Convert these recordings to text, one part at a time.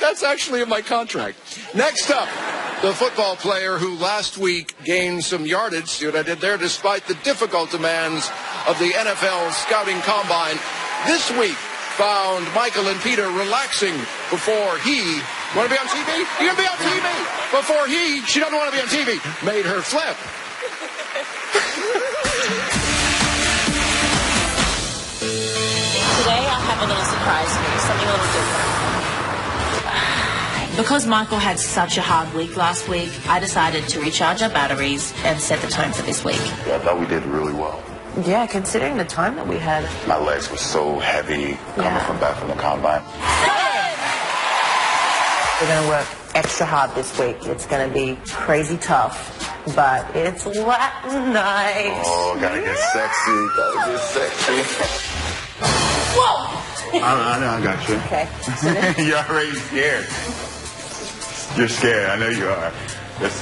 That's actually in my contract. Next up, the football player who last week gained some yardage. See what I did there? Despite the difficult demands of the NFL scouting combine, this week found Michael and Peter relaxing before he... Want to be on TV? You going to be on TV? Before she doesn't want to be on TV, made her flip. Today I have a little surprise for you, something a little different. Because Michael had such a hard week last week, I decided to recharge our batteries and set the tone for this week. Yeah, I thought we did really well. Yeah, considering the time that we had. My legs were so heavy coming back from the combine. We're going to work extra hard this week. It's going to be crazy tough, but it's Latin night. Oh, gotta get sexy. Gotta get sexy. Whoa! I got you. Okay. You're already scared. You're scared. I know you are. Let's,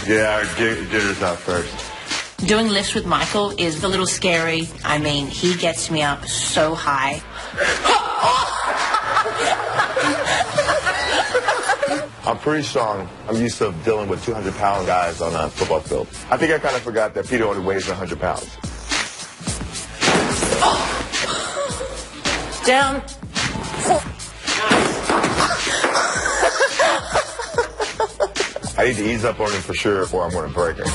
get our jitters out first. Doing lifts with Michael is a little scary. I mean, he gets me up so high. I'm pretty strong. I'm used to dealing with 200-pound guys on a football field. I think I kind of forgot that Peter only weighs 100 pounds. Down. I need to ease up on him for sure before I'm going to break him.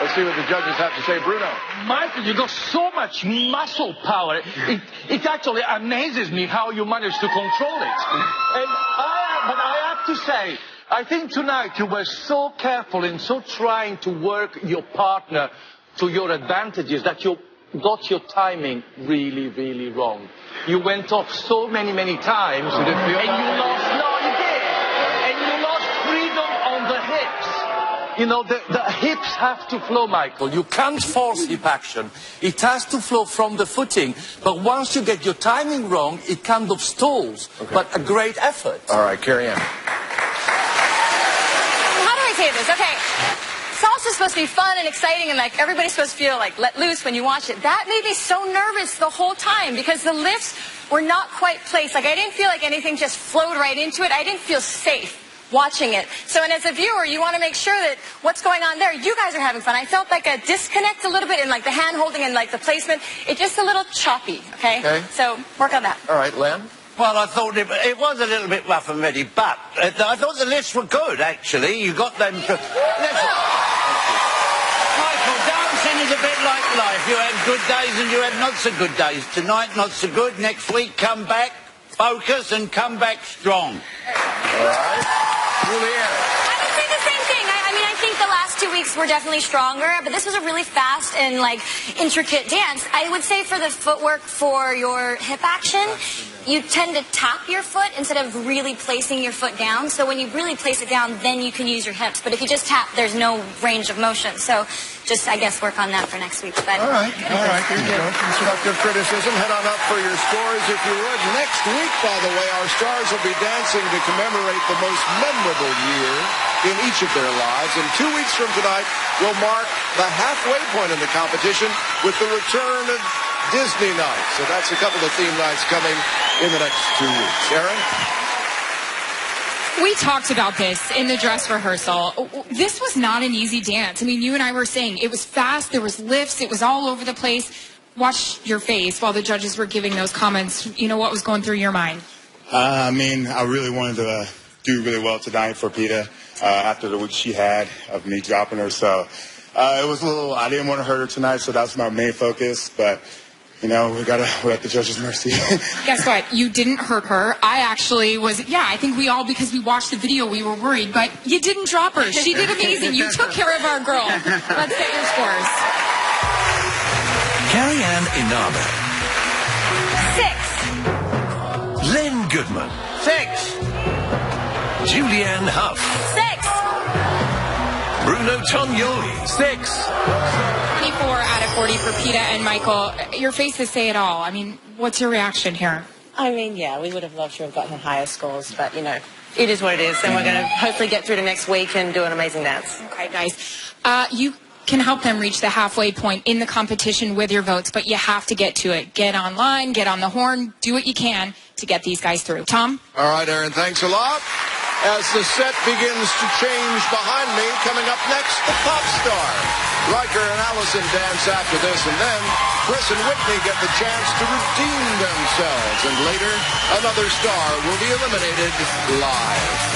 Let's see what the judges have to say. Bruno. Michael, you got so much muscle power. It actually amazes me how you manage to control it. But I have to say, I think tonight you were so careful and so trying to work your partner to your advantages that you got your timing really, really wrong. You went off so many times. And you lost, no, you did. And you lost freedom on the hips. You know, the hips have to flow, Michael. You can't force hip action. It has to flow from the footing. But once you get your timing wrong, it kind of stalls. Okay. But a great effort. All right, carry on. How do I say this? Okay. Salsa's supposed to be fun and exciting and like everybody's supposed to feel like let loose when you watch it. That made me so nervous the whole time because the lifts were not quite placed. Like I didn't feel like anything just flowed right into it. I didn't feel safe watching it. So, and as a viewer, you want to make sure that what's going on there, you guys are having fun. I felt like a disconnect a little bit in like the hand holding and like the placement. It's just a little choppy, okay? So, work on that. All right, Len? Well, I thought it was a little bit rough and ready, but I thought the lifts were good, actually. You got them to... Michael, dancing is a bit like life. You have good days and you have not so good days. Tonight, not so good. Next week, come back, focus, and come back strong. All right. Julianne. I would say the same thing. I mean, I think the last 2 weeks were definitely stronger, but this was a really fast and, like, intricate dance. I would say for the footwork for your hip action, you tend to tap your foot instead of really placing your foot down. So when you really place it down, then you can use your hips. But if you just tap, there's no range of motion. So just, I guess, work on that for next week. But all right. Here you go. Constructive criticism. Head on up for your scores, if you would. Next week, by the way, our stars will be dancing to commemorate the most memorable year in each of their lives. And 2 weeks from tonight will mark the halfway point in the competition with the return of Disney night. So that's a couple of theme nights coming in the next 2 weeks. Aaron? We talked about this in the dress rehearsal. This was not an easy dance. I mean, you and I were saying it was fast, there was lifts, it was all over the place. Watch your face while the judges were giving those comments. You know, what was going through your mind? I mean, I really wanted to do really well tonight for Peta after the week she had of me dropping her. So it was a little, I didn't want to hurt her tonight, so that's my main focus. But, you know, we're at the judges' mercy. Guess what? You didn't hurt her. I actually was, I think we all, because we watched the video, we were worried. But you didn't drop her. She did amazing. You took care of our girl. Let's get your scores. Carrie-Anne Inaba. 6. Len Goodman. 6. Julianne Huff. 6. Bruno Tognoli. 6. 24 out of 40 for Peta and Michael. Your faces say it all. I mean, what's your reaction here? I mean, yeah, we would have loved to have gotten higher scores, but, you know, it is what it is. And we're going to hopefully get through to next week and do an amazing dance. Okay, guys. You can help them reach the halfway point in the competition with your votes, but you have to get to it. Get online, get on the horn, do what you can to get these guys through. Tom? All right, Aaron, thanks a lot. As the set begins to change behind me, coming up next, the pop star. RIKER and Allison dance after this, and then Chris and Witney get the chance to redeem themselves. And later, another star will be eliminated live.